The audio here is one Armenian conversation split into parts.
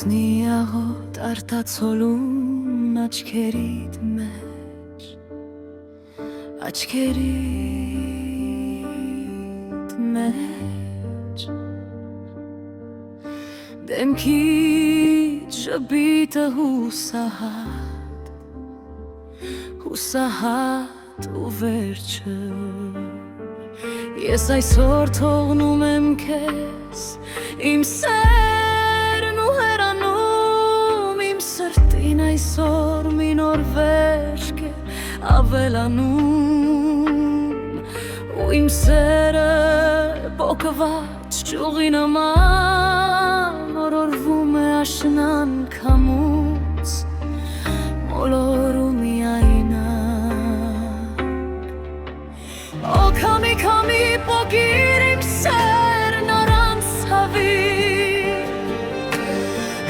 Լուսնի աղոտ արտացոլում աչքերիդ մեջ, աչքերիդ մեջ Դեմքիդ ժպիտը հուսահատ ու վերջը Ես այսօր թողնում եմ քեզ իմ սերն ու հեռանում Իմ սրտին այսօր մի նոր վերջ է ավելանում Ու իմ սերը պոկված ճյուղի նման Օրորվում է աշնան քամուց մոլորում Քամի պոգիր իմ սերն առանց հավիր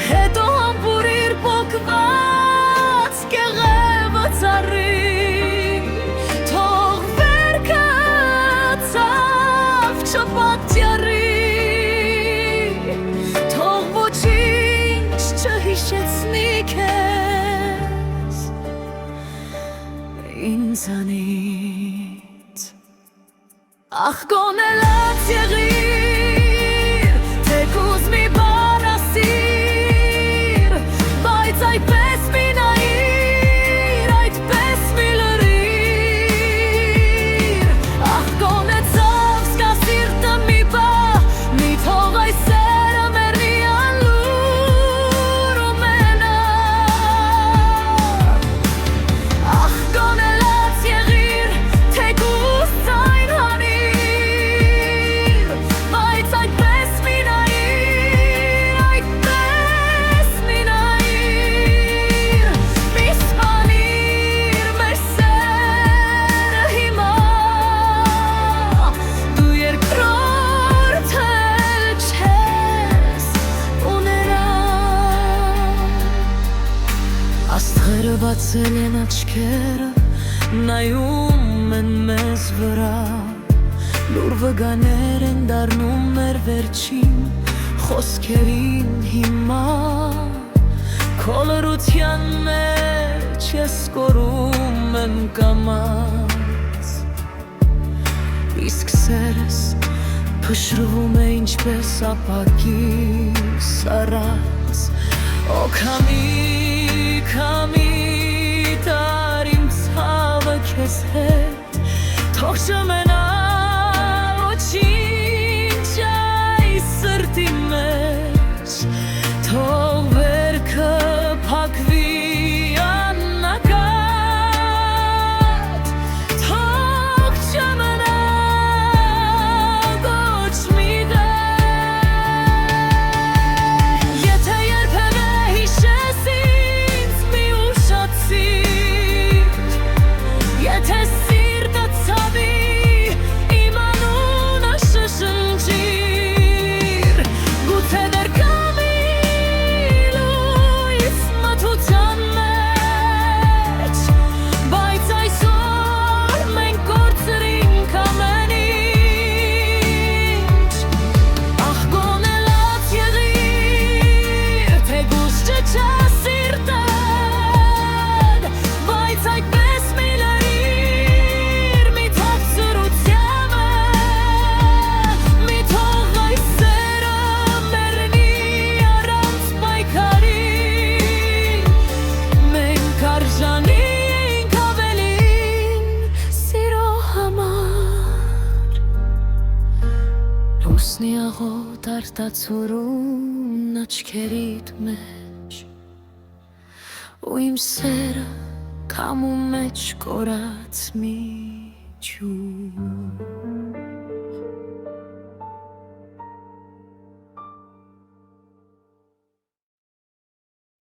Հետո համբուրիր պոգված կեղևը ծառի Թող վերքը ծավ չպատյարի Թող ոչինչ չհիշեցնի քեզ ինձանից Ախ գոնելած եղիր, թեկուզ մի բան ասիր Բայց այդպես մի նայիր, այդպես մի լրիր Ախ գոնեցավ զգա սիրտը մի բա, մի թող այս սերը մեռնի անլուր ու մենակ Ախ գոնելած եղիր, թեկուզ ձայն հանիր Աստղերը բացել են աչքերը, նայում են մեզ վրա Լուր վգաներ են դառնում մեր վերջին խոսքերին հիմա Քո լռության մեջ ես կորում եմ կամաց Իսկ սերս փշրվում է ինչպես ապակի սառած Օ Քամի տար իմ ցավը քեզ հետ Թող չմնա ոչինչ այս սրտի մեջ Թող վերքը փակվի աննկատ Թող չմնա ոչ մի դեր Եթե երբևէ հիշես Եթե սիրտը ցավի իմ անունը շշնջիր Գուցե դեռ կամի լույս մթության մեջ Բայց այսօր մենք կորցրինք ամեն ինչ Ախ գոնելած եղիր, թեկուզ չչա սիրտը Բայց այդպես մի լրիր Մի թող սրությանը Մի թող այս սերը մեռնի առանց պայքարի Մենք արժանի ենք ավելին սիրո համար Լուսնի աղոտ արտացորում աչքերիդ մեջ Ու իմ սերը Քամու մեջ կորած մի ջուր